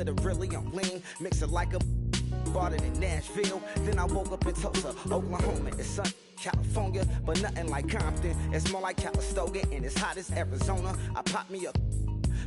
literally on lean. Mix it like a bought it in Nashville. Then I woke up in Tulsa, Oklahoma. It's sunny, California, but nothing like Compton. It's more like Calistoga, and it's hot as Arizona. I pop me a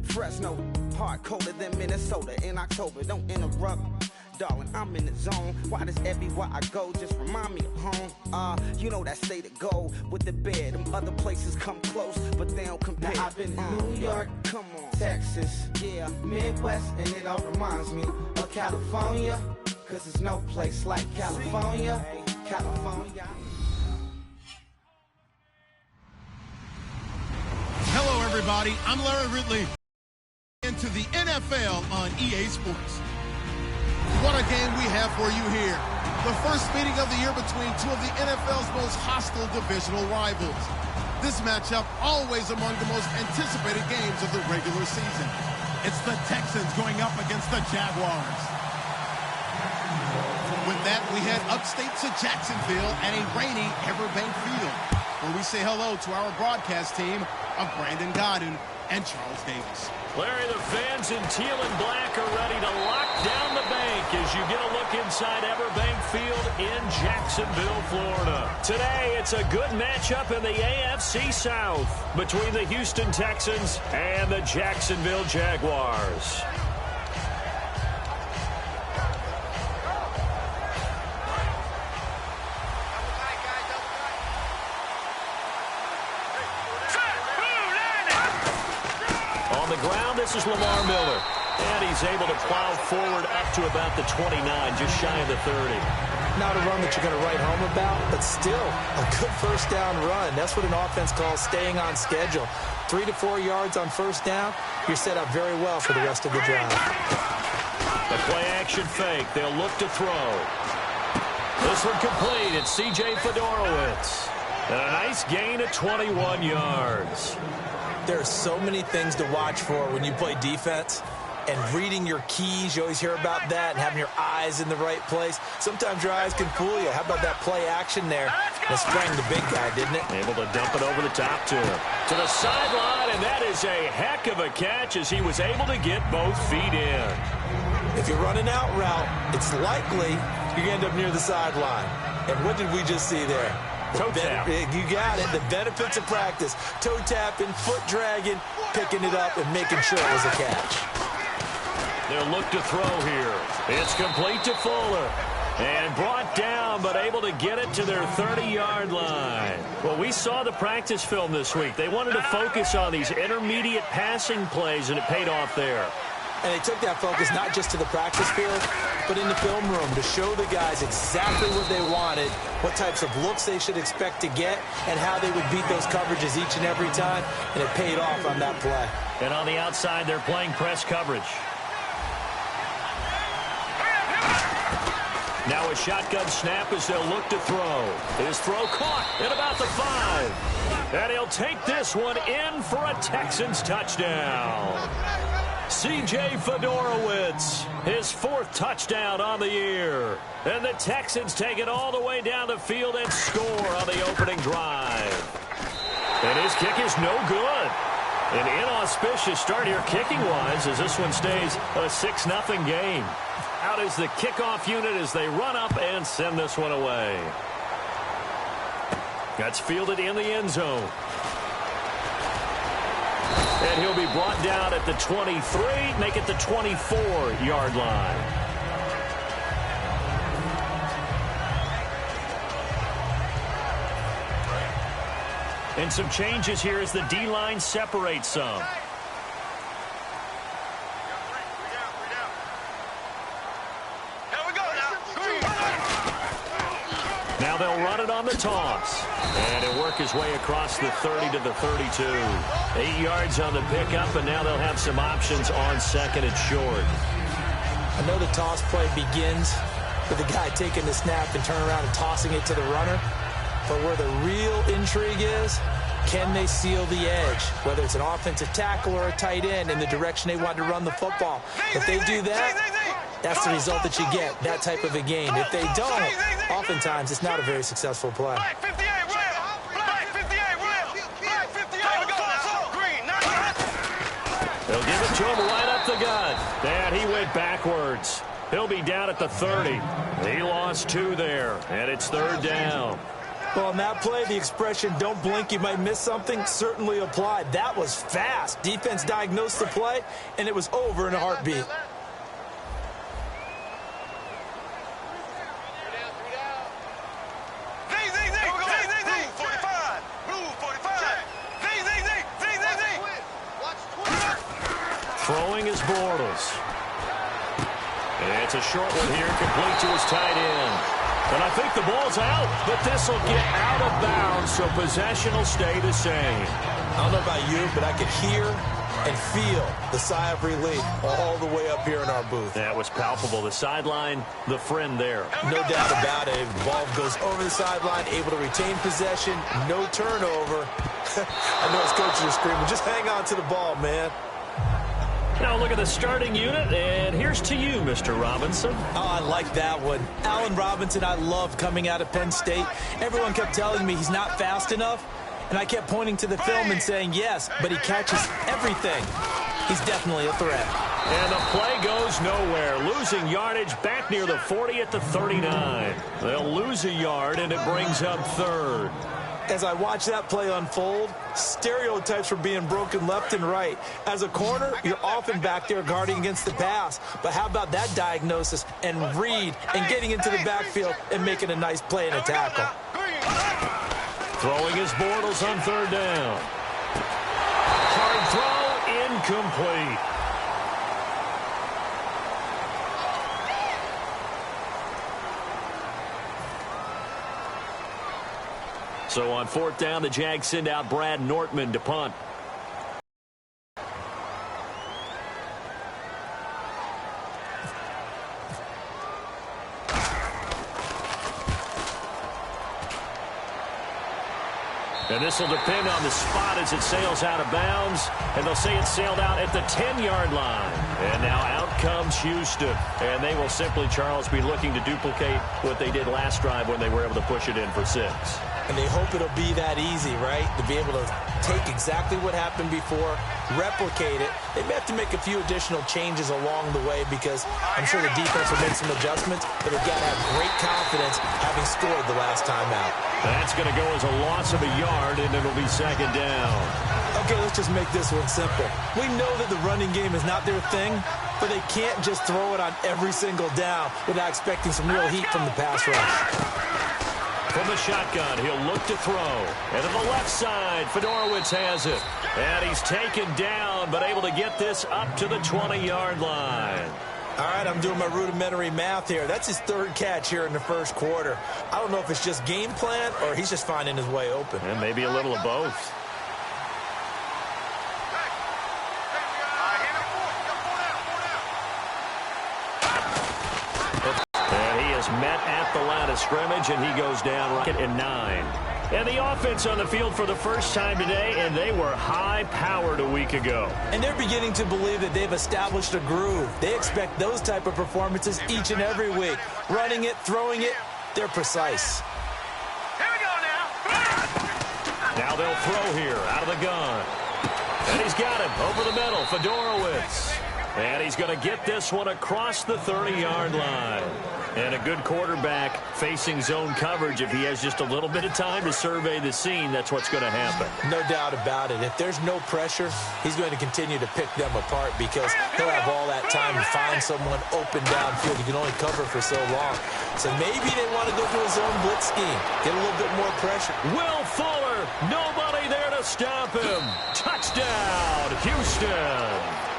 Fresno, hard colder than Minnesota in October. Don't interrupt, darling, I'm in the zone. Why does everywhere I go just remind me of home? You know that state of gold with the bed. Them other places come close, but they don't compare. Now I've been to New York, come on, Texas, yeah, Midwest, and it all reminds me of California. Cause there's no place like California, California. Hello, everybody. I'm Larry Ridley. Into the NFL on EA Sports. What a game we have for you here. The first meeting of the year between two of the NFL's most hostile divisional rivals. This matchup always among the most anticipated games of the regular season. It's the Texans going up against the Jaguars. With that, we head upstate to Jacksonville at a rainy Everbank Field, where we say hello to our broadcast team of Brandon Godden and Charles Davis. Larry, the fans in teal and black are ready to lock down the bank as you get a look inside Everbank Field in Jacksonville, Florida. Today, it's a good matchup in the AFC South between the Houston Texans and the Jacksonville Jaguars. This is Lamar Miller, and he's able to plow forward up to about the 29, just shy of the 30. Not a run that you're going to write home about, but still a good first down run. That's what an offense calls staying on schedule. 3 to 4 yards on first down, you're set up very well for the rest of the drive. The play-action fake. They'll look to throw. This one complete. It's C.J. Fedorowicz. And a nice gain of 21 yards. There are so many things to watch for when you play defense, and reading your keys, you always hear about that, and having your eyes in the right place. Sometimes your eyes can fool you. How about that play action there? It sprang the big guy, didn't it? Able to dump it over the top to him. To the sideline, and that is a heck of a catch as he was able to get both feet in. If you run an out route, it's likely you're going to end up near the sideline. And what did we just see there? Toe tap. You got it. The benefits of practice. Toe tapping, foot dragging, picking it up, and making sure it was a catch. They'll look to throw here. It's complete to Fuller. And brought down, but able to get it to their 30-yard line. Well, we saw the practice film this week. They wanted to focus on these intermediate passing plays, and it paid off there. And they took that focus not just to the practice field, but in the film room to show the guys exactly what they wanted, what types of looks they should expect to get, and how they would beat those coverages each and every time, and it paid off on that play. And on the outside, they're playing press coverage. Now a shotgun snap as they'll look to throw. His throw caught at about the 5. And he'll take this one in for a Texans touchdown. C.J. Fedorowicz, his 4th touchdown on the year. And the Texans take it all the way down the field and score on the opening drive. And his kick is no good. An inauspicious start here kicking-wise as this one stays a 6-0 game. Out is the kickoff unit as they run up and send this one away. That's fielded in the end zone. And he'll be brought down at the 23, make it the 24-yard line. And some changes here as the D-line separates some. Now they'll run it on the toss. And he'll work his way across the 30 to the 32. 8 yards on the pickup, and now they'll have some options on second and short. I know the toss play begins with the guy taking the snap and turning around and tossing it to the runner. But where the real intrigue is, can they seal the edge? Whether it's an offensive tackle or a tight end in the direction they want to run the football. If they do that, that's the result that you get, that type of a game. If they don't, oftentimes it's not a very successful play. They'll give it to him right up the gun. And he went backwards. He'll be down at the 30. He lost 2 there, and it's 3rd down. Well, on that play, the expression, don't blink, you might miss something, certainly applied. That was fast. Defense diagnosed the play, and it was over in a heartbeat. Throwing is Bortles. And it's a short one here, complete to his tight end. And I think the ball's out, but this will get out of bounds, so possession will stay the same. I don't know about you, but I could hear and feel the sigh of relief all the way up here in our booth. That was palpable. The sideline, the friend there. No doubt about it. The ball goes over the sideline, able to retain possession, no turnover. I know his coaches are screaming, just hang on to the ball, man. Now look at the starting unit, and here's to you, Mr. Robinson. Oh, I like that one. Allen Robinson, I loved coming out of Penn State. Everyone kept telling me he's not fast enough, and I kept pointing to the film and saying yes, but he catches everything. He's definitely a threat. And the play goes nowhere. Losing yardage back near the 40 at the 39. They'll lose a yard, and it brings up 3rd. As I watch that play unfold, stereotypes were being broken left and right. As a corner, you're often back there guarding against the pass. But how about that diagnosis and read and getting into the backfield and making a nice play and a tackle? Throwing his Bortles on 3rd down. Hard throw, incomplete. So on 4th down, the Jags send out Brad Nortman to punt. And this will depend on the spot as it sails out of bounds. And they'll say it sailed out at the 10-yard line. And now out comes Houston. And they will simply, Charles, be looking to duplicate what they did last drive when they were able to push it in for 6. And they hope it'll be that easy, right? To be able to take exactly what happened before, replicate it. They may have to make a few additional changes along the way because I'm sure the defense will make some adjustments, but they've got to have great confidence having scored the last time out. That's going to go as a loss of a yard, and it'll be 2nd down. Okay, let's just make this one simple. We know that the running game is not their thing, but they can't just throw it on every single down without expecting some real heat from the pass rush. From the shotgun, he'll look to throw. And to the left side, Fedorowicz has it. And he's taken down, but able to get this up to the 20-yard line. All right, I'm doing my rudimentary math here. That's his 3rd catch here in the 1st quarter. I don't know if it's just game plan or he's just finding his way open. And maybe a little of both. Met at the line of scrimmage, and he goes down right at 9. And the offense on the field for the first time today, and they were high-powered a week ago. And they're beginning to believe that they've established a groove. They expect those type of performances each and every week. Running it, throwing it, they're precise. Here we go now. Now they'll throw here out of the gun. And he's got it over the middle, Fedorowicz. And he's going to get this one across the 30-yard line. And a good quarterback facing zone coverage. If he has just a little bit of time to survey the scene, that's what's going to happen. No doubt about it. If there's no pressure, he's going to continue to pick them apart because he'll have all that time to find someone open downfield. He can only cover for so long. So maybe they want to go to a zone blitz scheme, get a little bit more pressure. Will Fuller, nobody there to stop him. Touchdown, Houston.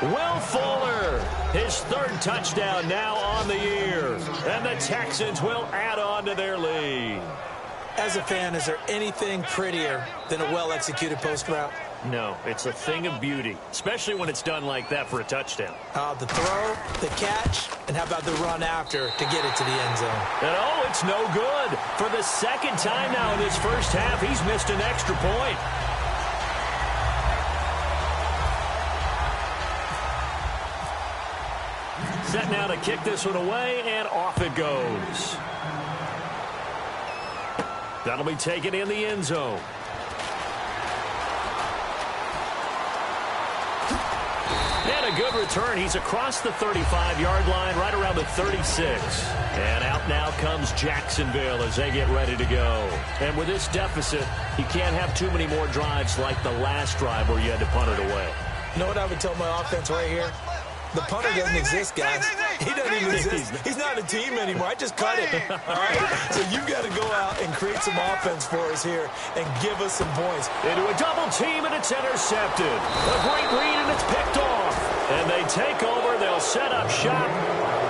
Will Fuller, his 3rd touchdown now on the year. And the Texans will add on to their lead. As a fan, is there anything prettier than a well-executed post route? No, it's a thing of beauty, especially when it's done like that for a touchdown. The throw, the catch, and how about the run after to get it to the end zone? And oh, it's no good. For the 2nd time now in this first half, he's missed an extra point. Set now to kick this one away, and off it goes. That'll be taken in the end zone. And a good return. He's across the 35-yard line, right around the 36. And out now comes Jacksonville as they get ready to go. And with this deficit, you can't have too many more drives like the last drive where you had to punt it away. You know what I would tell my offense right here? The punter doesn't exist, guys. He doesn't even exist. He's not a team anymore. I just cut him, all right? So you got to go out and create some offense for us here and give us some points. Into a double team, and it's intercepted. A great read, and it's picked off. And they take over. They'll set up shop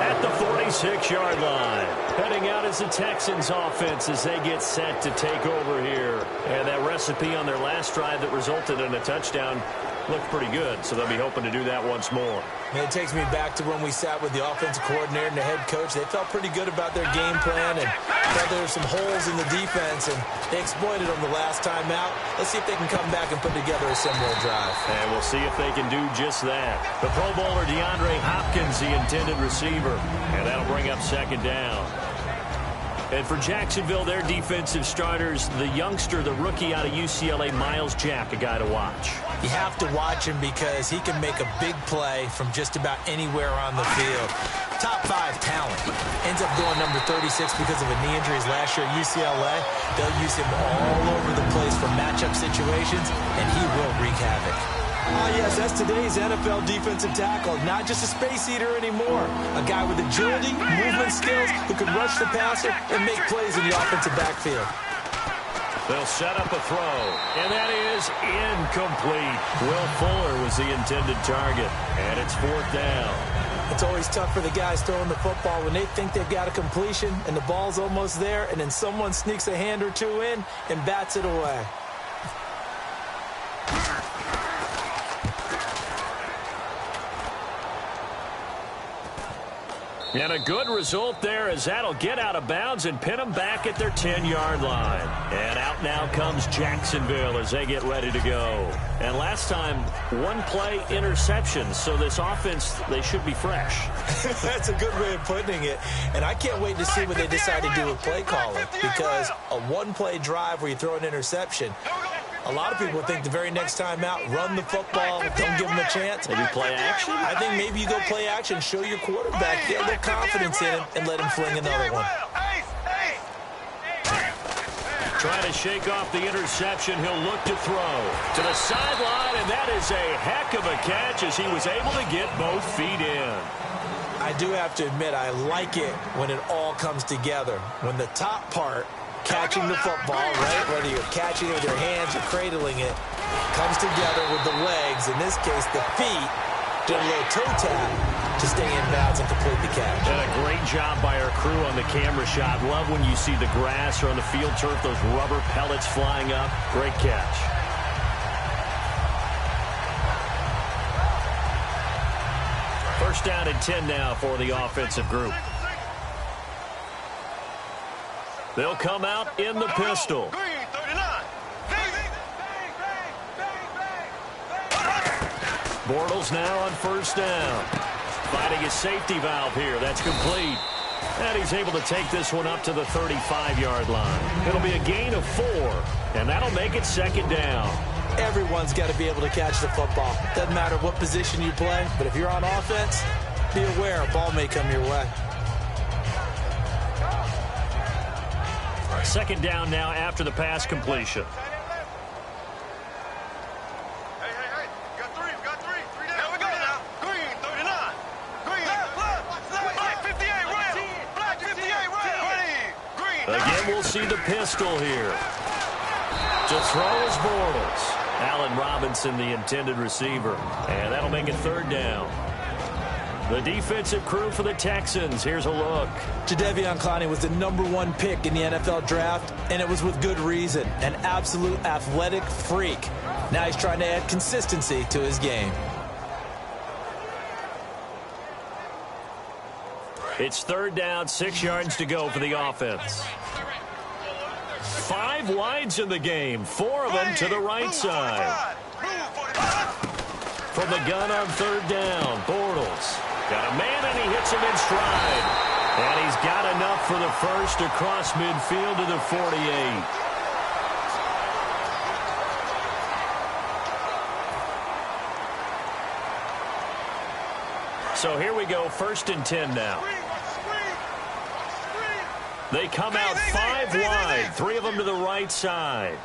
at the 46-yard line. Heading out is the Texans offense as they get set to take over here. And that recipe on their last drive that resulted in a touchdown looked pretty good, so they'll be hoping to do that once more. And it takes me back to when we sat with the offensive coordinator and the head coach. They felt pretty good about their game plan and thought there were some holes in the defense, and they exploited them the last time out. Let's see if they can come back and put together a similar drive. And we'll see if they can do just that. The Pro Bowler DeAndre Hopkins, the intended receiver, and that'll bring up second down. And for Jacksonville, their defensive starters, the youngster, the rookie out of UCLA, Miles Jack, a guy to watch. You have to watch him because he can make a big play from just about anywhere on the field. Top 5 talent. Ends up going number 36 because of a knee injury last year at UCLA. They'll use him all over the place for matchup situations, and he will wreak havoc. Oh, yes, that's today's NFL defensive tackle. Not just a space eater anymore. A guy with agility, movement skills, who can rush the passer and make plays in the offensive backfield. They'll set up a throw, and that is incomplete. Will Fuller was the intended target, and it's fourth down. It's always tough for the guys throwing the football when they think they've got a completion and the ball's almost there, and then someone sneaks a hand or two in and bats it away. And a good result there as that'll get out of bounds and pin them back at their 10-yard line. And out now comes Jacksonville as they get ready to go. And last time, one-play interception, so this offense, they should be fresh. That's a good way of putting it. And I can't wait to see what they decide to do with play calling, because a one-play drive where you throw an interception, a lot of people think the very next time out, run the football, don't give them a chance. Maybe play action? I think maybe you go play action, show your quarterback, get a little confidence in him, and let him fling another one. Trying to shake off the interception. He'll look to throw to the sideline, and that is a heck of a catch as he was able to get both feet in. I do have to admit, I like it when it all comes together. When the top part, catching the football, right, whether you're catching it with your hands or cradling it, comes together with the legs, in this case the feet, did a little toe tap to stay in bounds and complete the catch. And a great job by our crew on the camera shot. Love when you see the grass or on the field turf, those rubber pellets flying up. Great catch. First down and 10 now for the offensive group. They'll come out in the pistol. Bortles now on first down. Finding his safety valve here. That's complete. And he's able to take this one up to the 35-yard line. It'll be a gain of 4, and that'll make it second down. Everyone's got to be able to catch the football. Doesn't matter what position you play, but if you're on offense, be aware a ball may come your way. Second down now after the pass completion. Again, we'll see the pistol here. To throw is Bortles. Allen Robinson, the intended receiver. And that'll make it third down. The defensive crew for the Texans. Here's a look. Jadeveon Clowney was the #1 pick in the NFL draft, and it was with good reason. An absolute athletic freak. Now he's trying to add consistency to his game. It's third down, 6 yards to go for the offense. 5 wides in the game, 4 of them to the right side. From the gun on third down, Bortles. Got a man, and he hits him in stride. And he's got enough for the first across midfield to the 48. So here we go, 1st and 10 now. They come out 5 wide, 3 of them to the right side.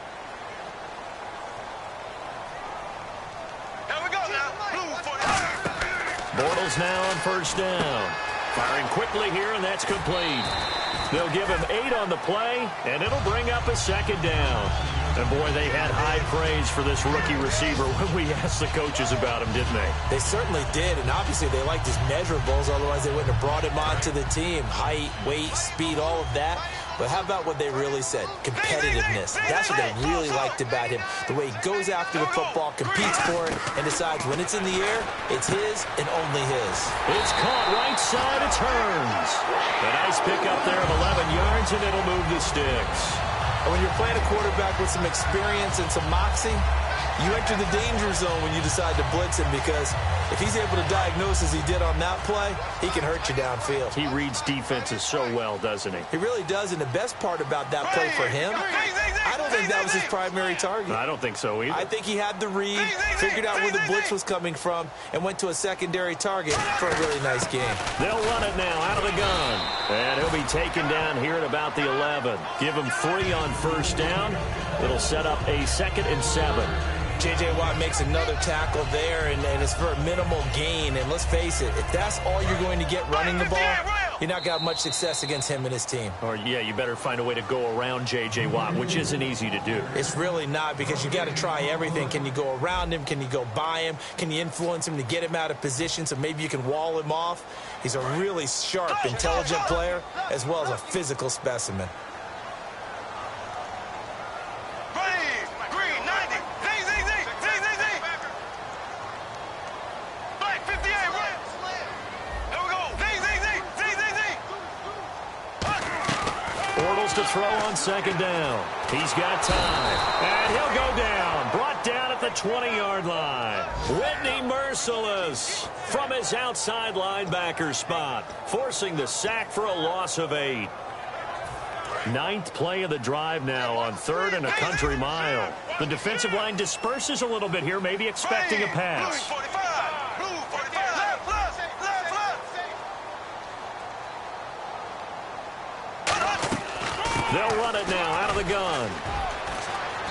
Here we go now. Bortles now on 1st down. Firing quickly here, and that's complete. They'll give him 8 on the play, and it'll bring up a 2nd down. And, boy, they had high praise for this rookie receiver when we asked the coaches about him, didn't they? They certainly did, and obviously they liked his measurables, otherwise they wouldn't have brought him onto the team. Height, weight, speed, all of that. But how about what they really said? Competitiveness. That's what they really liked about him. The way he goes after the football, competes for it, and decides when it's in the air, it's his and only his. It's caught right side. It turns. A nice pickup there of 11 yards, and it'll move the sticks. And when you're playing a quarterback with some experience and some moxie, you enter the danger zone when you decide to blitz him, because if he's able to diagnose as he did on that play, he can hurt you downfield. He reads defenses so well, doesn't he? He really does, and the best part about that play for him, I don't think that was his primary target. I don't think so either. I think he had the read, figured out where the blitz was coming from, and went to a secondary target for a really nice game. They'll run it now out of the gun. And he'll be taken down here at about the 11. Give him 3 on 1st down. It'll set up a 2nd and 7. J.J. Watt makes another tackle there, and it's for a minimal gain. And let's face it, if that's all you're going to get running the ball, you're not going to have much success against him and his team. Or, yeah, you better find a way to go around J.J. Watt, which isn't easy to do. It's really not, because you got to try everything. Can you go around him? Can you go by him? Can you influence him to get him out of position so maybe you can wall him off? He's a really sharp, intelligent player, as well as a physical specimen. To throw on 2nd down. He's got time. And he'll go down. Brought down at the 20-yard line. Whitney Merciless from his outside linebacker spot, forcing the sack for a loss of 8. 9th play of the drive now on 3rd and a country mile. The defensive line disperses a little bit here, maybe expecting a pass. They'll run it now out of the gun.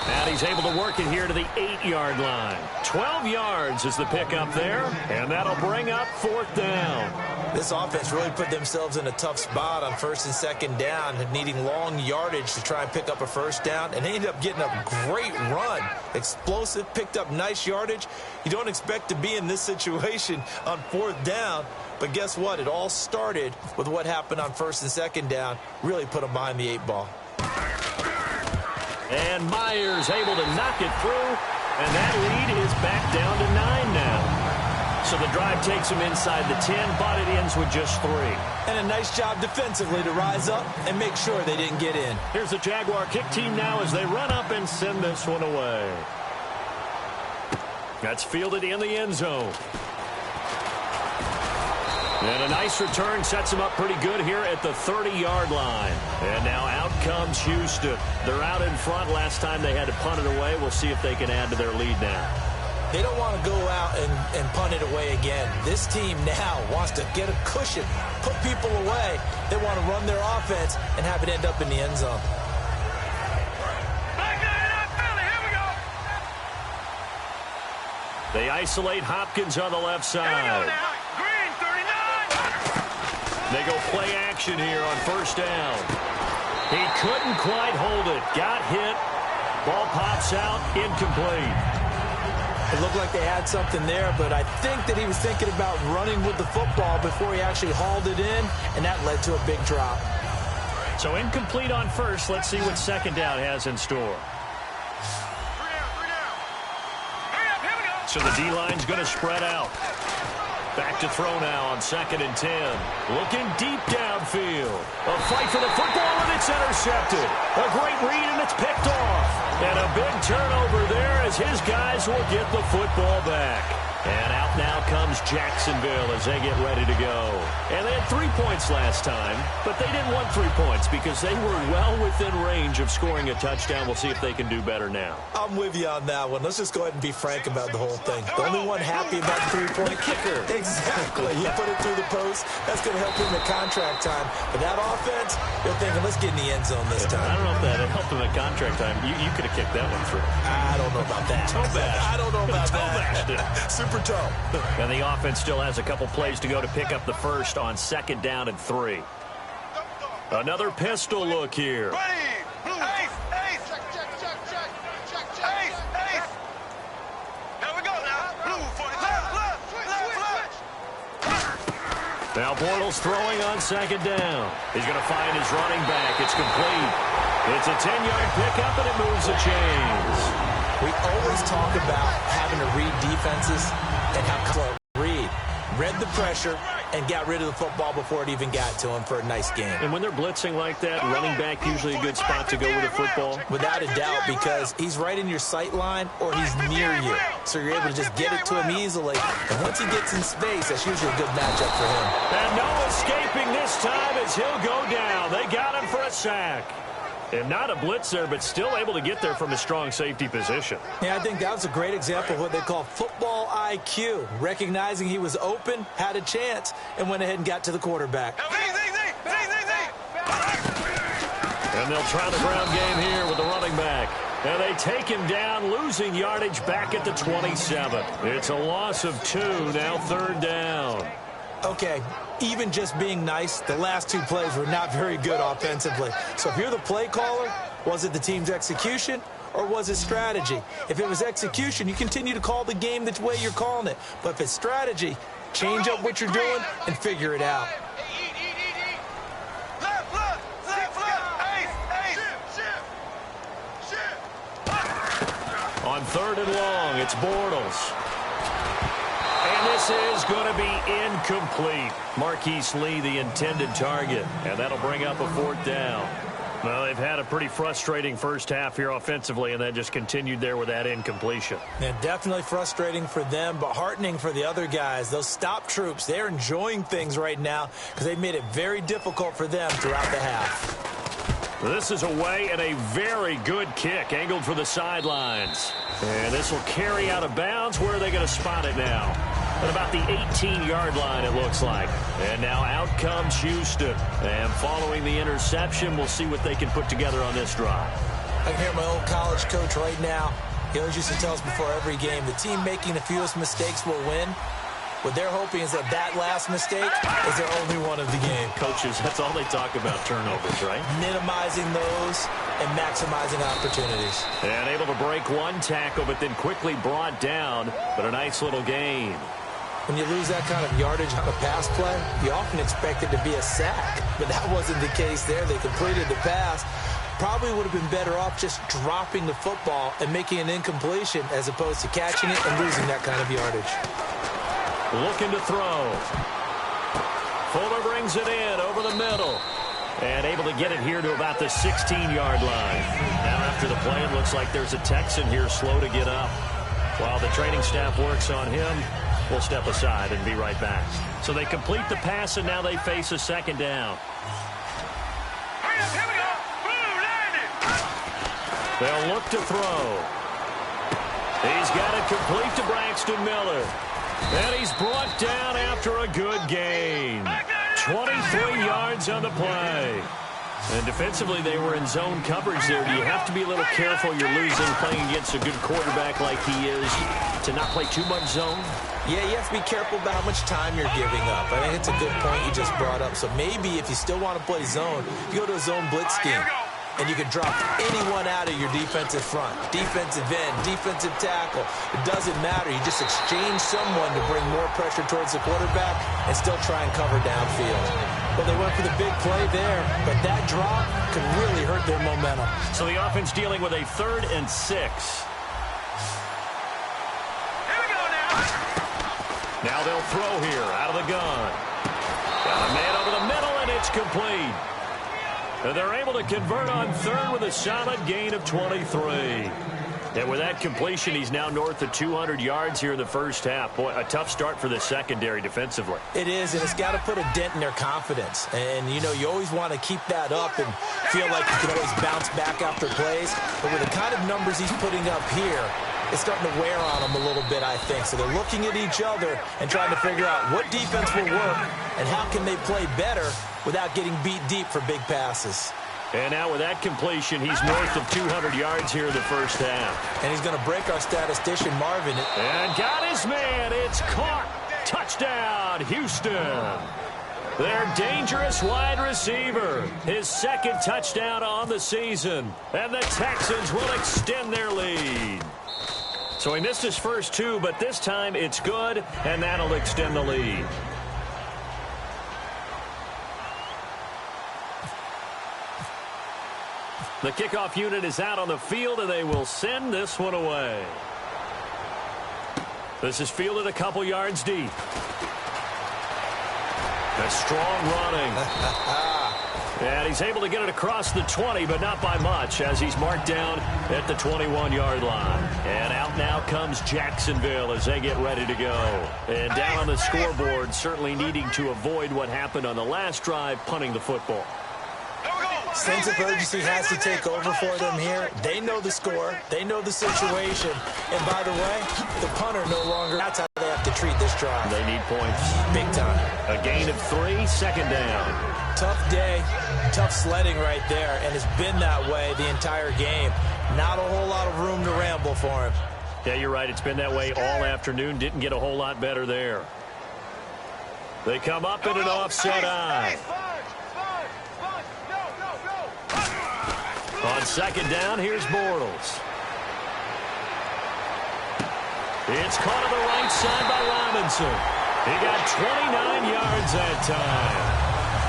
And he's able to work it here to the 8-yard line. 12 yards is the pickup there, and that'll bring up 4th down. This offense really put themselves in a tough spot on 1st and 2nd down, needing long yardage to try and pick up a 1st down, and they ended up getting a great run. Explosive, picked up nice yardage. You don't expect to be in this situation on 4th down, but guess what? It all started with what happened on 1st and 2nd down. Really put them behind the 8 ball. And Myers able to knock it through, and that lead is back down to 9 now. So the drive takes him inside the 10, but it ends with just 3. And a nice job defensively to rise up and make sure they didn't get in. Here's the Jaguar kick team now as they run up and send this one away. That's fielded in the end zone. And a nice return sets him up pretty good here at the 30-yard line. And now out comes Houston. They're out in front. Last time they had to punt it away. We'll see if they can add to their lead now. They don't want to go out and punt it away again. This team now wants to get a cushion, put people away. They want to run their offense and have it end up in the end zone. They isolate Hopkins on the left side. They go play action here on 1st down. He couldn't quite hold it. Got hit. Ball pops out. Incomplete. It looked like they had something there, but I think that he was thinking about running with the football before he actually hauled it in, and that led to a big drop. So incomplete on 1st. Let's see what 2nd down has in store. So the D-line's going to spread out. Back to throw now on 2nd and 10. Looking deep downfield. A fight for the football, and it's intercepted. A great read, and it's picked off. And a big turnover there as his guys will get the football back. And out now comes Jacksonville as they get ready to go. And they had 3 points last time, but they didn't want 3 points because they were well within range of scoring a touchdown. We'll see if they can do better now. I'm with you on that one. Let's just go ahead and be frank about the whole thing. The only one happy about the 3-point kicker. Exactly. He put it through the post. That's going to help him at contract time. But that offense, they're thinking, let's get in the end zone this time. I don't know if that helped him at contract time. You could have kicked that one through. I don't know about that. I don't know about that. Super toe. And the offense still has a couple plays to go to pick up the first on 2nd down and 3. Another pistol look here. Now Bortles throwing on 2nd down. He's going to find his running back. It's complete. It's a 10-yard pickup, and it moves the chains. We always talk about having to read defenses and how read the pressure and got rid of the football before it even got to him for a nice game. And when they're blitzing like that, running back usually a good spot to go with the football? Without a doubt, because he's right in your sight line or he's near you. So you're able to just get it to him easily. And once he gets in space, that's usually a good matchup for him. And no escaping this time as he'll go down. They got him for a sack. And not a blitzer, but still able to get there from a strong safety position. Yeah, I think that was a great example of what they call football IQ. Recognizing he was open, had a chance, and went ahead and got to the quarterback. And they'll try the ground game here with the running back. And they take him down, losing yardage back at the 27. It's a loss of 2, now 3rd down. Okay, even just being nice, the last 2 plays were not very good offensively. So if you're the play caller, was it the team's execution or was it strategy? If it was execution, you continue to call the game the way you're calling it. But if it's strategy, change up what you're doing and figure it out. On 3rd and long, it's Bortles. And this is going to be incomplete. Marquise Lee, the intended target. And that'll bring up a 4th down. Well, they've had a pretty frustrating first half here offensively, and that just continued there with that incompletion. Yeah, definitely frustrating for them, but heartening for the other guys. Those stop troops, they're enjoying things right now because they've made it very difficult for them throughout the half. This is away and a very good kick, angled for the sidelines. And this will carry out of bounds. Where are they going to spot it now? At about the 18-yard line, it looks like. And now out comes Houston. And following the interception, we'll see what they can put together on this drive. I can hear my old college coach right now. He always used to tell us before every game, the team making the fewest mistakes will win. What they're hoping is that that last mistake is their only one of the game. Coaches, that's all they talk about, turnovers, right? Minimizing those and maximizing opportunities. And able to break one tackle, but then quickly brought down. But a nice little gain. When you lose that kind of yardage on a pass play, you often expect it to be a sack. But that wasn't the case there. They completed the pass. Probably would have been better off just dropping the football and making an incompletion as opposed to catching it and losing that kind of yardage. Looking to throw. Fuller brings it in over the middle. And able to get it here to about the 16-yard line. Now after the play, it looks like there's a Texan here slow to get up. While the training staff works on him, we'll step aside and be right back. So they complete the pass, and now they face a 2nd down. Here we go. Blue landed. They'll look to throw. He's got it complete to Braxton Miller. And he's brought down after a good gain. 23 yards on the play. And defensively, they were in zone coverage there. Do you have to be a little careful? You're losing playing against a good quarterback like he is to not play too much zone? Yeah, you have to be careful about how much time you're giving up. I think it's a good point you just brought up. So maybe if you still want to play zone, you go to a zone blitz scheme. And you can drop anyone out of your defensive front. Defensive end, defensive tackle. It doesn't matter. You just exchange someone to bring more pressure towards the quarterback and still try and cover downfield. Well, they went for the big play there, but that drop could really hurt their momentum. So the offense dealing with a 3rd and 6. Here we go now. Now they'll throw here out of the gun. Got a man over the middle, and it's complete. And they're able to convert on 3rd with a solid gain of 23. And with that completion, he's now north of 200 yards here in the first half. Boy, a tough start for the secondary defensively. It is, and it's got to put a dent in their confidence. And, you know, you always want to keep that up and feel like you can always bounce back after plays. But with the kind of numbers he's putting up here, it's starting to wear on them a little bit, I think. So they're looking at each other and trying to figure out what defense will work and how can they play better without getting beat deep for big passes. And now with that completion, he's north of 200 yards here in the first half. And he's going to break our statistician, Marvin. And got his man. It's caught. Touchdown, Houston. Their dangerous wide receiver. His second touchdown on the season. And the Texans will extend their lead. So he missed his first two, but this time it's good, and that'll extend the lead. The kickoff unit is out on the field, and they will send this one away. This is fielded a couple yards deep. A strong running. And he's able to get it across the 20, but not by much, as he's marked down at the 21-yard line. And out now comes Jacksonville as they get ready to go. And down on the scoreboard, certainly needing to avoid what happened on the last drive, punting the football. Sense of urgency has to take over for them here. They know the score. They know the situation. And by the way, the punter no longer. That's how they have to treat this drive. They need points. Big time. A gain of 3, second down. Tough day, tough sledding right there, and it's been that way the entire game. Not a whole lot of room to ramble for him. Yeah, you're right. It's been that way all afternoon. Didn't get a whole lot better there. They come up in an offset eye. On second down, here's Bortles. It's caught on the right side by Robinson. He got 29 yards that time.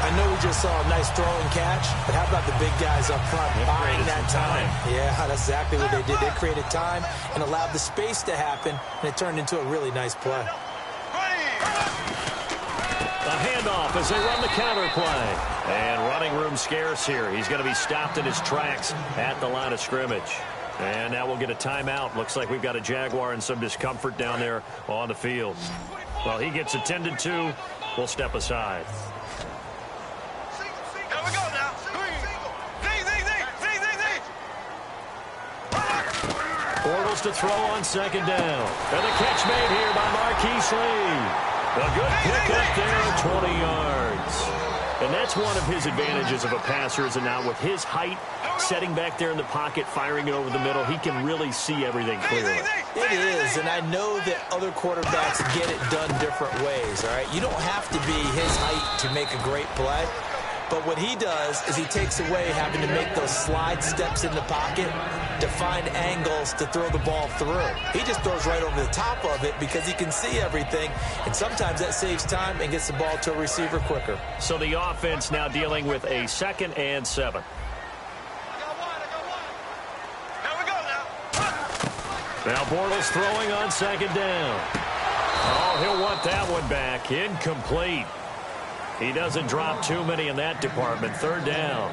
I know we just saw a nice throw and catch, but how about the big guys up front buying that time? Yeah, that's exactly what they did. They created time and allowed the space to happen, and it turned into a really nice play. A handoff as they run the counter play. And running room scarce here. He's going to be stopped in his tracks at the line of scrimmage. And now we'll get a timeout. Looks like we've got a Jaguar in some discomfort down there on the field. Well, he gets attended to. We'll step aside. Here we go now. Bortles to throw on second down. And the catch made here by Marquise Lee. A good pickup there at 20 yards. And that's one of his advantages of a passer, is that now with his height, setting back there in the pocket, firing it over the middle, he can really see everything clearly. It is, and I know that other quarterbacks get it done different ways, all right? You don't have to be his height to make a great play. But what he does is he takes away having to make those slide steps in the pocket to find angles to throw the ball through. He just throws right over the top of it because he can see everything, and sometimes that saves time and gets the ball to a receiver quicker. So the offense now dealing with a 2nd and 7. Now Bortles throwing on second down. Oh, he'll want that one back. Incomplete. He doesn't drop too many in that department. Third down.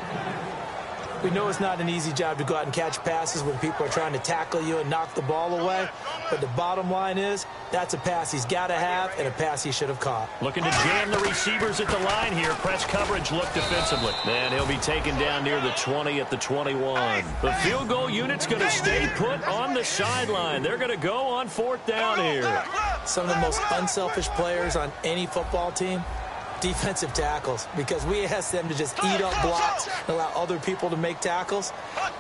We know it's not an easy job to go out and catch passes when people are trying to tackle you and knock the ball away. But the bottom line is, that's a pass he's got to have and a pass he should have caught. Looking to jam the receivers at the line here. Press coverage look defensively. And he'll be taken down near the 20 at the 21. The field goal unit's going to stay put on the sideline. They're going to go on 4th down here. Some of the most unselfish players on any football team, defensive tackles, because we ask them to just eat up blocks and allow other people to make tackles.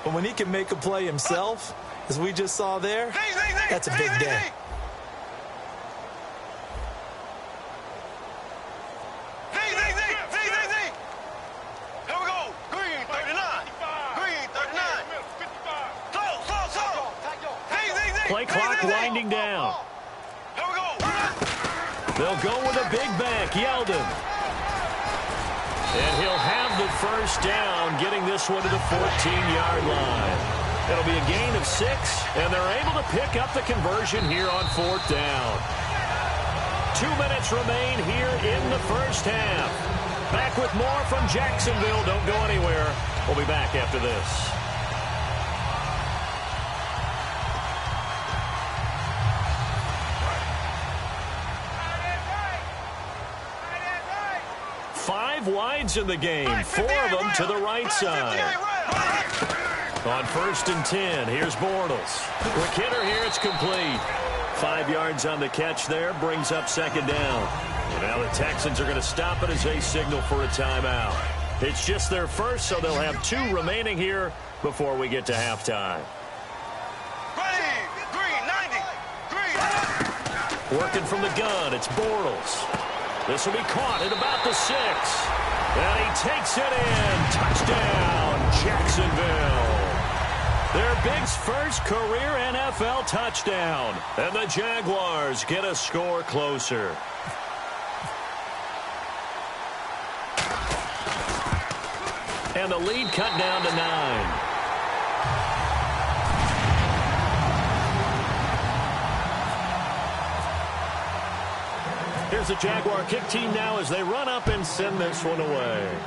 But when he can make a play himself, as we just saw there, that's a big day. Play clock winding down. They'll go with a big back, Yeldon. And he'll have the first down, getting this one to the 14-yard line. It'll be a gain of 6, and they're able to pick up the conversion here on 4th down. 2 minutes remain here in the first half. Back with more from Jacksonville. Don't go anywhere. We'll be back after this. 5 wides in the game, 4 of them to the right side. On 1st and 10, here's Bortles. Quick hitter here, it's complete. 5 yards on the catch there, brings up 2nd down. And now the Texans are going to stop it as they signal for a timeout. It's just their first, so they'll have 2 remaining here before we get to halftime. Working from the gun, it's Bortles. This will be caught at about the 6. And he takes it in. Touchdown, Jacksonville. Their big first career NFL touchdown. And the Jaguars get a score closer. And the lead cut down to 9. Here's the Jaguar kick team now as they run up and send this one away.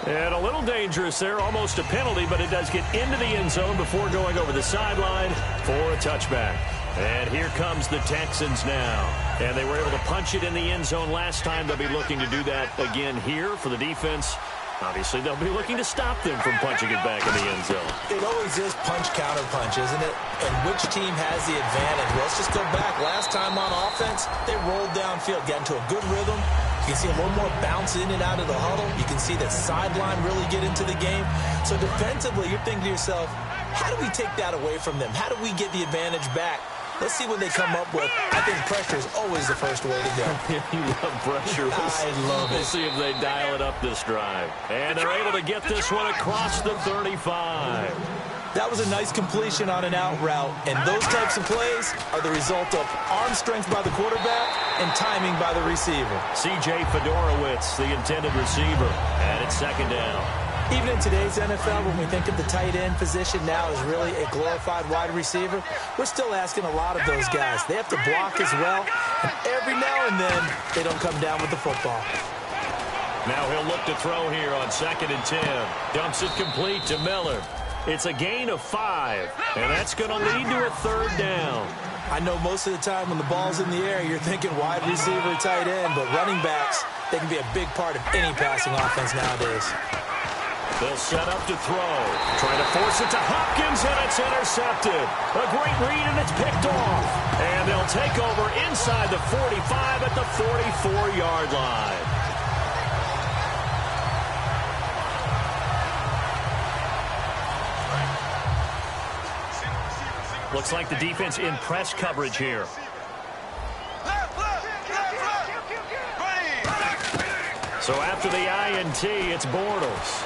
And a little dangerous there, almost a penalty, but it does get into the end zone before going over the sideline for a touchback. And here comes the Texans now. And they were able to punch it in the end zone last time. They'll be looking to do that again here for the defense. Obviously, they'll be looking to stop them from punching it back in the end zone. It always is punch-counter-punch, isn't it? And which team has the advantage? Well, let's just go back. Last time on offense, they rolled downfield, got into a good rhythm. You can see a little more bounce in and out of the huddle. You can see the sideline really get into the game. So defensively, you're thinking to yourself, how do we take that away from them? How do we get the advantage back? Let's see what they come up with. I think pressure is always the first way to go. You love pressure. I love it. We'll see if they dial it up this drive. And they're able to get this one across the 35. That was a nice completion on an out route. And those types of plays are the result of arm strength by the quarterback and timing by the receiver. C.J. Fedorowicz, the intended receiver, and it's 2nd down. Even in today's NFL, when we think of the tight end position now as really a glorified wide receiver, we're still asking a lot of those guys. They have to block as well, and every now and then, they don't come down with the football. Now he'll look to throw here on 2nd and 10. Dumps it complete to Miller. It's a gain of 5, and that's going to lead to a 3rd down. I know most of the time when the ball's in the air, you're thinking wide receiver, tight end, but running backs, they can be a big part of any passing offense nowadays. They'll set up to throw. Trying to force it to Hopkins, and it's intercepted. A great read, and it's picked off. And they'll take over inside the 45 at the 44-yard line. Looks like the defense in press coverage here. So after the INT, it's Bortles.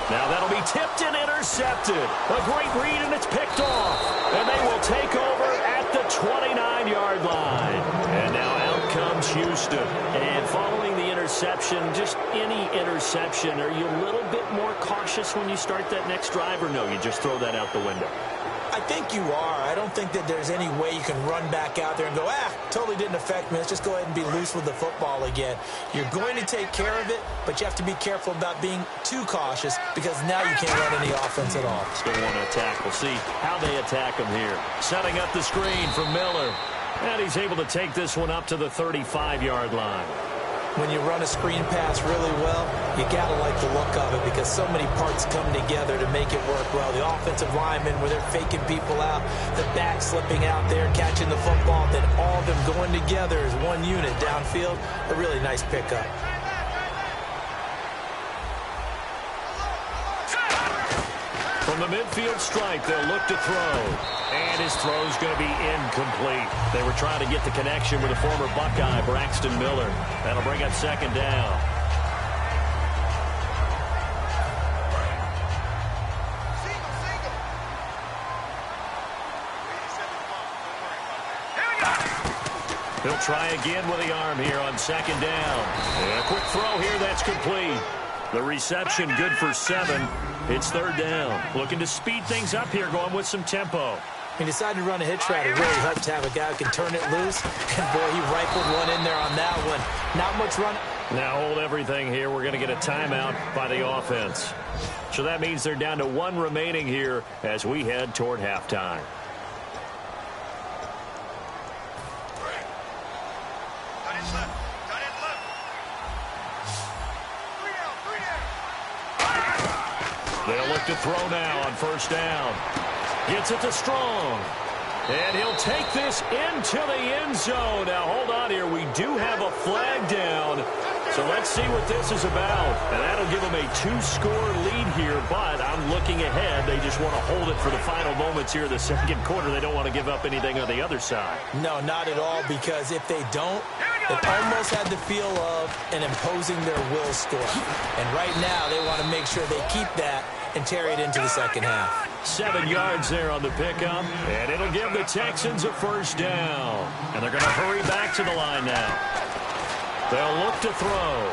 Now that'll be tipped and intercepted. A great read, and it's picked off. And they will take over at the 29-yard line. And now out comes Houston. And following the interception, just any interception, are you a little bit more cautious when you start that next drive, or no, you just throw that out the window? I think you are. I don't think that there's any way you can run back out there and go, totally didn't affect me. Let's just go ahead and be loose with the football again. You're going to take care of it, but you have to be careful about being too cautious because now you can't run any offense at all. Still want to attack. We'll see how they attack him here. Setting up the screen for Miller. And he's able to take this one up to the 35-yard line. When you run a screen pass really well, you got to like the look of it because so many parts come together to make it work well. The offensive linemen, where they're faking people out, the back slipping out there, catching the football, then all of them going together as one unit downfield. A really nice pickup. From the midfield stripe, they'll look to throw. And his throw's going to be incomplete. They were trying to get the connection with a former Buckeye, Braxton Miller. That'll bring up 2nd down. He'll try again with the arm here on 2nd down. And a quick throw here, that's complete. The reception good for 7. It's 3rd down. Looking to speed things up here, going with some tempo. He decided to run a hitch route. It really helped to have a guy who can turn it loose. And, boy, he rifled one in there on that one. Not much run. Now hold everything here. We're going to get a timeout by the offense. So that means they're down to 1 remaining here as we head toward halftime. They'll look to throw now on first down. Gets it to Strong. And he'll take this into the end zone. Now, hold on here. We do have a flag down. So let's see what this is about. And that'll give them a 2-score lead here. But I'm looking ahead. They just want to hold it for the final moments here in the second quarter. They don't want to give up anything on the other side. No, not at all, because if they don't, it almost had the feel of an imposing their will score. And right now, they want to make sure they keep that and carry it into the second half. 7 yards there on the pickup, and it'll give the Texans a first down. And they're going to hurry back to the line now. They'll look to throw.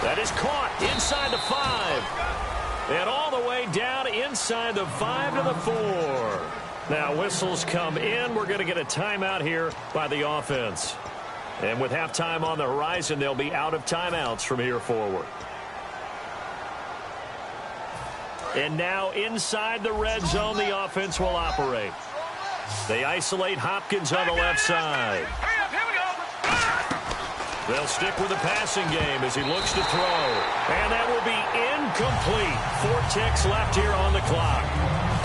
That is caught inside the 5. And all the way down inside the 5 to the 4. Now whistles come in. We're going to get a timeout here by the offense. And with halftime on the horizon, they'll be out of timeouts from here forward. And now inside the red zone, the offense will operate. They isolate Hopkins on the left side. They'll stick with the passing game as he looks to throw. And that will be incomplete. 4 ticks left here on the clock.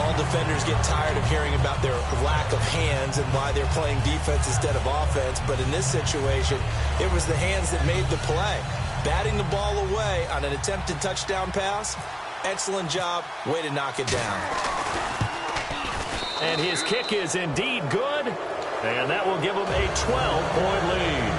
All defenders get tired of hearing about their lack of hands and why they're playing defense instead of offense. But in this situation, it was the hands that made the play. Batting the ball away on an attempted touchdown pass. Excellent job. Way to knock it down. And his kick is indeed good. And that will give them a 12-point lead.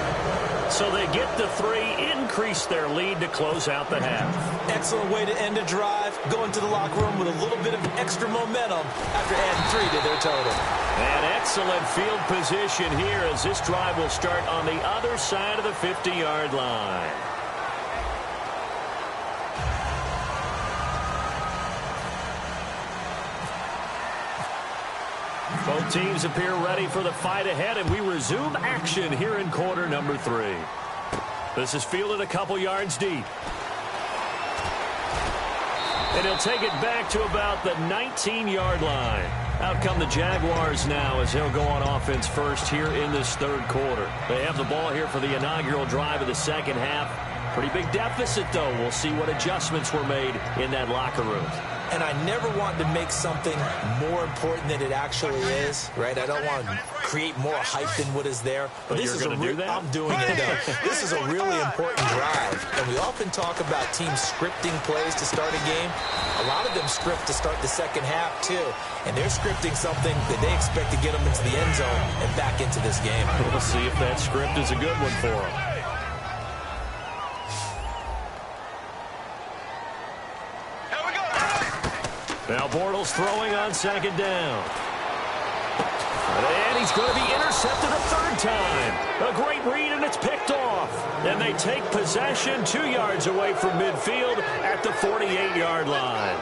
So they get the 3, increase their lead to close out the half. Excellent way to end a drive. Go into the locker room with a little bit of extra momentum after adding 3 to their total. An excellent field position here as this drive will start on the other side of the 50-yard line. Both teams appear ready for the fight ahead, and we resume action here in quarter number 3. This is fielded a couple yards deep. And he'll take it back to about the 19-yard line. Out come the Jaguars now as he'll go on offense first here in this third quarter. They have the ball here for the inaugural drive of the second half. Pretty big deficit, though. We'll see what adjustments were made in that locker room. And I never want to make something more important than it actually is, right? I don't want to create more hype than what is there. But this is going to do that? I'm doing it, though. This is a really important drive. And we often talk about teams scripting plays to start a game. A lot of them script to start the second half, too. And they're scripting something that they expect to get them into the end zone and back into this game. We'll see if that script is a good one for them. Now Bortles throwing on second down. And he's going to be intercepted a third time. A great read, and it's picked off. And they take possession 2 yards away from midfield at the 48-yard line.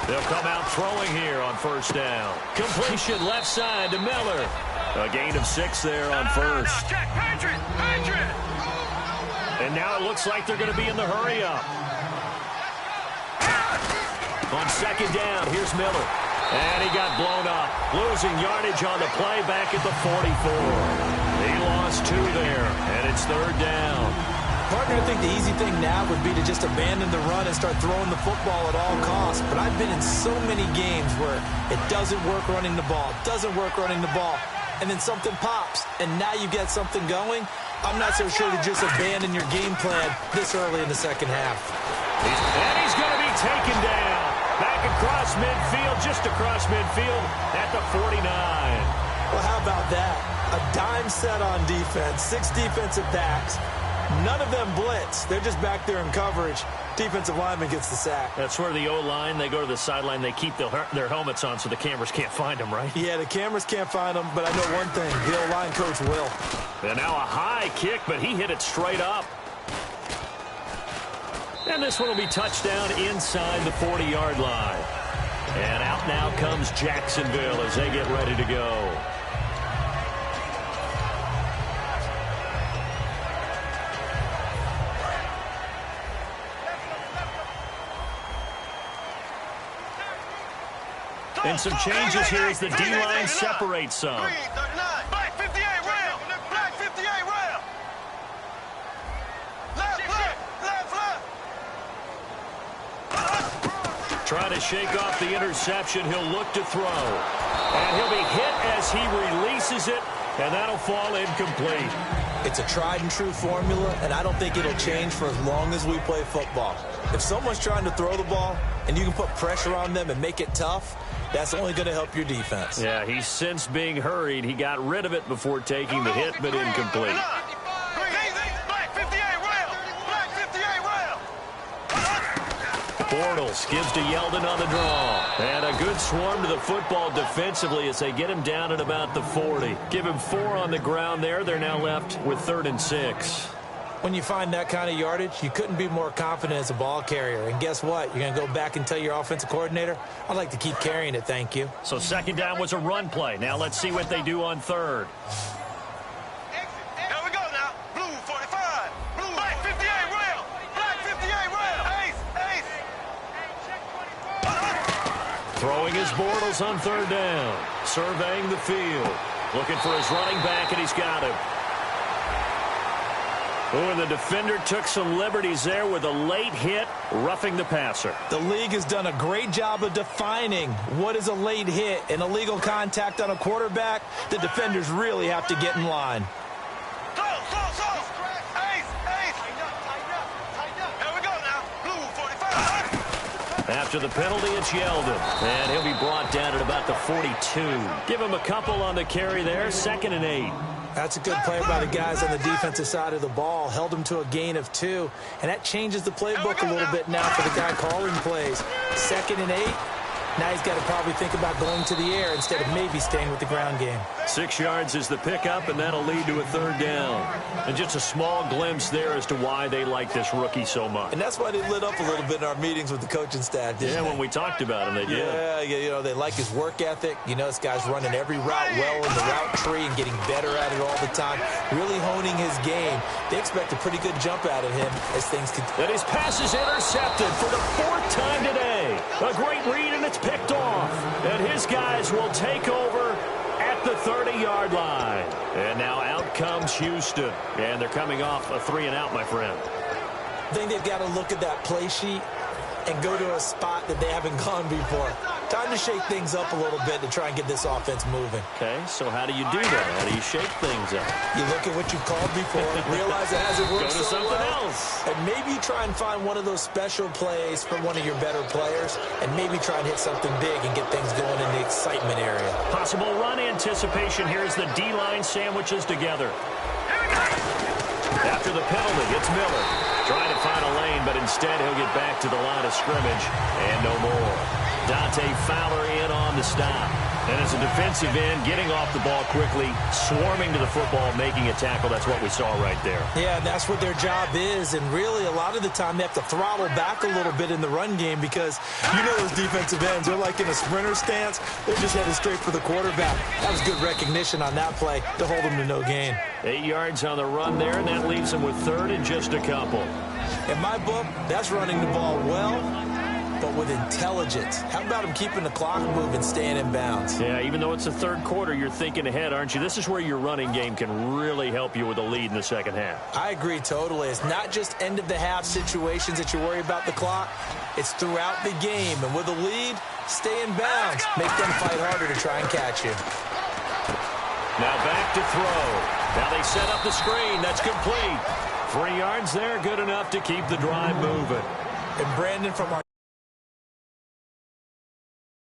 They'll come out throwing here on first down. Completion left side to Miller. A gain of 6 there on first. And now it looks like they're going to be in the hurry up. On second down, here's Miller. And he got blown up. Losing yardage on the play back at the 44. He lost 2 there, and it's third down. Partner, I think the easy thing now would be to just abandon the run and start throwing the football at all costs. But I've been in so many games where it doesn't work running the ball, and then something pops, and now you get something going. I'm not so sure to just abandon your game plan this early in the second half. And he's going to be taken down. Back across midfield, just across midfield at the 49. Well, how about that? A dime set on defense, 6 defensive backs. None of them blitz. They're just back there in coverage. Defensive lineman gets the sack. That's where the O-line, they go to the sideline, they keep their helmets on so the cameras can't find them, right? Yeah, the cameras can't find them, but I know one thing. The O-line coach will. And now a high kick, but he hit it straight up. And this one will be touchdown inside the 40-yard line. And out now comes Jacksonville as they get ready to go. And some changes here as the D-line separates some. Black 58 round. Black 58 round. Left. Trying to shake off the interception. He'll look to throw. And he'll be hit as he releases it. And that'll fall incomplete. It's a tried-and-true formula, and I don't think it'll change for as long as we play football. If someone's trying to throw the ball and you can put pressure on them and make it tough, that's only going to help your defense. Yeah, he's since being hurried. He got rid of it before taking the hit, but incomplete. Black 58 round. Black 58 round. Bortles gives to Yeldon on the draw. And a good swarm to the football defensively as they get him down at about the 40. Give him 4 on the ground there. They're now left with 3rd and 6. When you find that kind of yardage, you couldn't be more confident as a ball carrier. And guess what? You're going to go back and tell your offensive coordinator, I'd like to keep carrying it, thank you. So 2nd down was a run play. Now let's see what they do on 3rd. Here we go now. Blue 45. Blue Black 58 round. Black 58 round. Ace. Throwing his Bortles on 3rd down. Surveying the field. Looking for his running back, and he's got him. Oh, and the defender took some liberties there with a late hit, roughing the passer. The league has done a great job of defining what is a late hit. An illegal contact on a quarterback, the defenders really have to get in line. Close. Ace. Here we go now. Blue 45. After the penalty, it's Yeldon. And he'll be brought down at about the 42. Give him a couple on the carry there, 2nd and 8. That's a good play by the guys on the defensive side of the ball. Held him to a gain of 2. And that changes the playbook a little bit now for the guy calling plays. 2nd and 8. Now he's got to probably think about going to the air instead of maybe staying with the ground game. 6 yards is the pickup, and that'll lead to a 3rd down. And just a small glimpse there as to why they like this rookie so much. And that's why they lit up a little bit in our meetings with the coaching staff, didn't they? When we talked about him, they did. Yeah, you know, they like his work ethic. You know, this guy's running every route well in the route tree and getting better at it all the time, really honing his game. They expect a pretty good jump out of him as things continue. And his pass is intercepted for the 4th time today. A great read, and it's picked off. And his guys will take over at the 30-yard line. And now out comes Houston. And they're coming off a 3-and-out, my friend. I think they've got to look at that play sheet and go to a spot that they haven't gone before. Time to shake things up a little bit to try and get this offense moving. Okay, so how do you do that? How do you shake things up? You look at what you've called before, realize it hasn't worked Go to so something well, else. and maybe try and find one of those special plays from one of your better players, and maybe try and hit something big and get things going in the excitement area. Possible run anticipation here as the D-line sandwiches together. After the penalty, it's Miller. Trying to find a lane, but instead he'll get back to the line of scrimmage, and no more. Dante Fowler in on the stop. And as a defensive end, getting off the ball quickly, swarming to the football, making a tackle. That's what we saw right there. Yeah, that's what their job is. And really, a lot of the time, they have to throttle back a little bit in the run game because you know those defensive ends, they're like in a sprinter stance. They're just headed straight for the quarterback. That was good recognition on that play to hold them to no gain. 8 yards on the run there, and that leaves them with 3rd and just a couple. In my book, that's running the ball well, but with intelligence. How about him keeping the clock moving, staying in bounds? Yeah, even though it's the 3rd quarter, you're thinking ahead, aren't you? This is where your running game can really help you with a lead in the 2nd half. I agree totally. It's not just end-of-the-half situations that you worry about the clock. It's throughout the game. And with a lead, stay in bounds. Make them fight harder to try and catch you. Now back to throw. Now they set up the screen. That's complete. 3 yards there, good enough to keep the drive moving. And Brandon, from our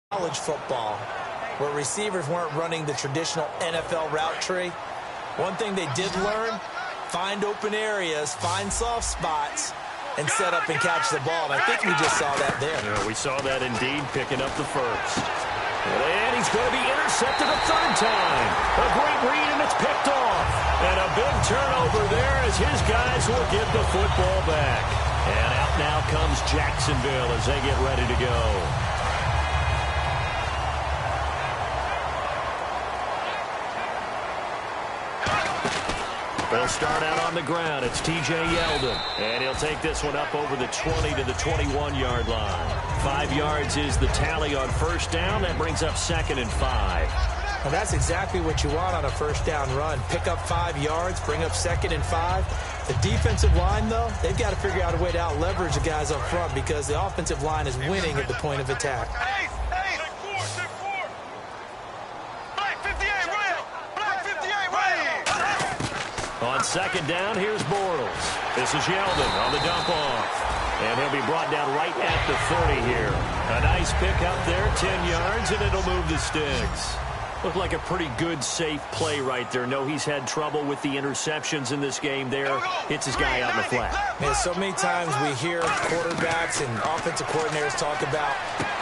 college football, where receivers weren't running the traditional NFL route tree, one thing they did learn, find open areas, find soft spots, and set up and catch the ball. And I think we just saw that there. Yeah, we saw that indeed, picking up the 1st. And he's going to be intercepted a 3rd time. A great read, and it's picked off. And a big turnover there as his guys will get the football back. And out now comes Jacksonville as they get ready to go. They'll start out on the ground. It's T.J. Yeldon. And he'll take this one up over the 20 to the 21-yard line. 5 yards is the tally on first down. That brings up 2nd and 5. Well, that's exactly what you want on a first down run. Pick up 5 yards, bring up 2nd and 5. The defensive line, though, they've got to figure out a way to out-leverage the guys up front because the offensive line is winning at the point of attack. On 2nd down, here's Bortles. This is Yeldon on the dump off. And he'll be brought down right at the 30 here. A nice pick up there, 10 yards, and it'll move the sticks. Looked like a pretty good, safe play right there. No, he's had trouble with the interceptions in this game there. Hits his guy out in the flat. Yeah, so many times we hear quarterbacks and offensive coordinators talk about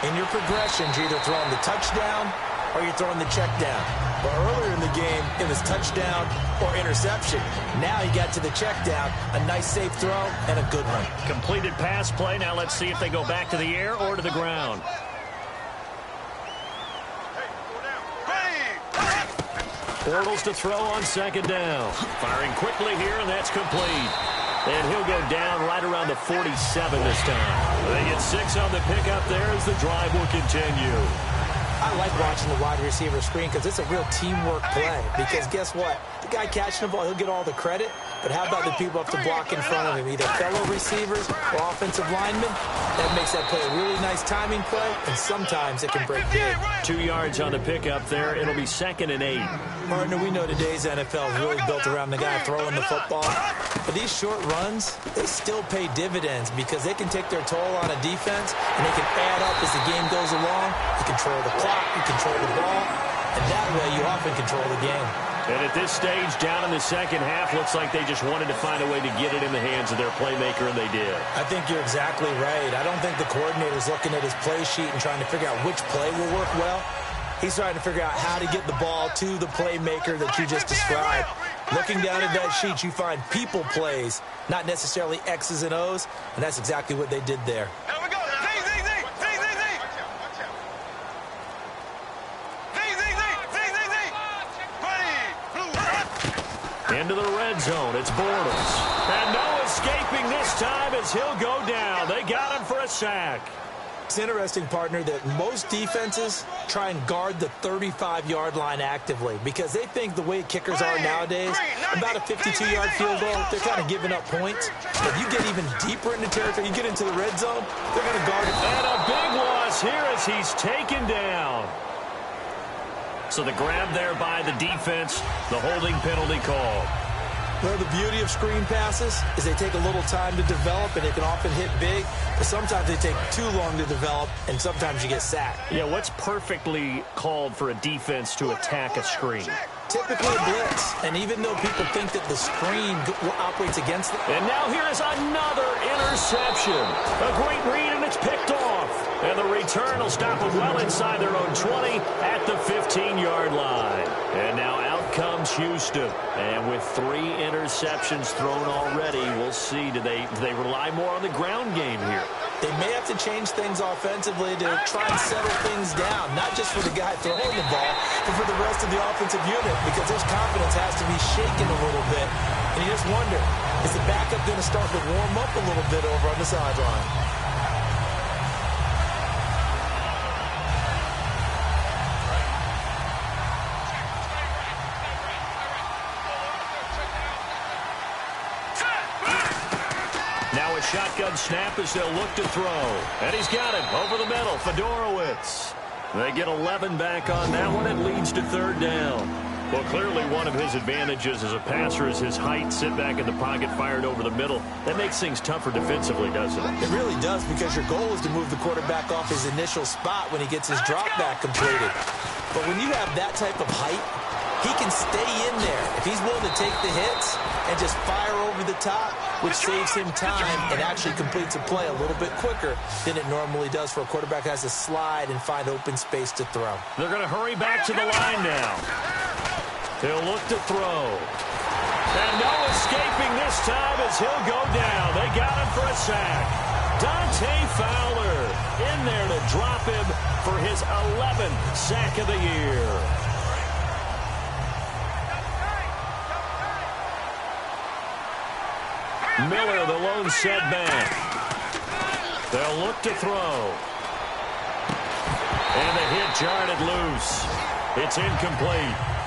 in your progressions, you're either throwing the touchdown or you're throwing the check down. But earlier in the game, it was touchdown or interception. Now you got to the check down, a nice safe throw, and a good one. Completed pass play. Now let's see if they go back to the air or to the ground. Bortles to throw on 2nd down. Firing quickly here, and that's complete. And he'll go down right around the 47 this time. They get 6 on the pickup there as the drive will continue. I like watching the wide receiver screen because it's a real teamwork play. Because guess what? The guy catching the ball, he'll get all the credit. But how about the people up to block in front of him? Either fellow receivers or offensive linemen. That makes that play a really nice timing play, and sometimes it can break big. 2 yards on the pickup there. It'll be 2nd and 8. Partner, we know today's NFL is really built around the guy throwing the football. But these short runs, they still pay dividends because they can take their toll on a defense, and they can add up as the game goes along. You control the clock, you control the ball, and that way you often control the game. And at this stage, down in the second half, looks like they just wanted to find a way to get it in the hands of their playmaker, and they did. I think you're exactly right. I don't think the coordinator's looking at his play sheet and trying to figure out which play will work well. He's trying to figure out how to get the ball to the playmaker that you just described. Looking down at that sheet, you find people plays, not necessarily X's and O's, and that's exactly what they did there. Into the red zone, it's Bortles. And no escaping this time as he'll go down. They got him for a sack. It's interesting, partner, that most defenses try and guard the 35-yard line actively because they think the way kickers are nowadays, about a 52-yard field goal, they're kind of giving up points. But if you get even deeper into territory, you get into the red zone, they're going to guard it. And a big loss here as he's taken down. So the grab there by the defense, the holding penalty called. Well, the beauty of screen passes is they take a little time to develop, and they can often hit big, but sometimes they take too long to develop, and sometimes you get sacked. Yeah, what's perfectly called for a defense to attack a screen? Typically a blitz, and even though people think that the screen operates against them. And now here is another interception. A great read, and it's picked off. And the return will stop them well inside their own 20 at the 15-yard line. And now out comes Houston. And with 3 interceptions thrown already, we'll see. Do they rely more on the ground game here? They may have to change things offensively to try and settle things down, not just for the guy throwing the ball, but for the rest of the offensive unit, because his confidence has to be shaken a little bit. And you just wonder, is the backup going to start to warm up a little bit over on the sideline? Shotgun snap as they'll look to throw. And he's got it over the middle. Fedorowicz. They get 11 back on that one. It leads to 3rd down. Well, clearly one of his advantages as a passer is his height. Sit back in the pocket, fired over the middle. That makes things tougher defensively, doesn't it? It really does, because your goal is to move the quarterback off his initial spot when he gets his drop back completed. But when you have that type of height, he can stay in there. If he's willing to take the hits and just fire over the top, which saves him time and actually completes a play a little bit quicker than it normally does for a quarterback who has to slide and find open space to throw. They're going to hurry back to the line now. He'll look to throw. And no escaping this time as he'll go down. They got him for a sack. Dante Fowler in there to drop him for his 11th sack of the year. Miller, the lone setback. They'll look to throw. And the hit jarred it loose. It's incomplete.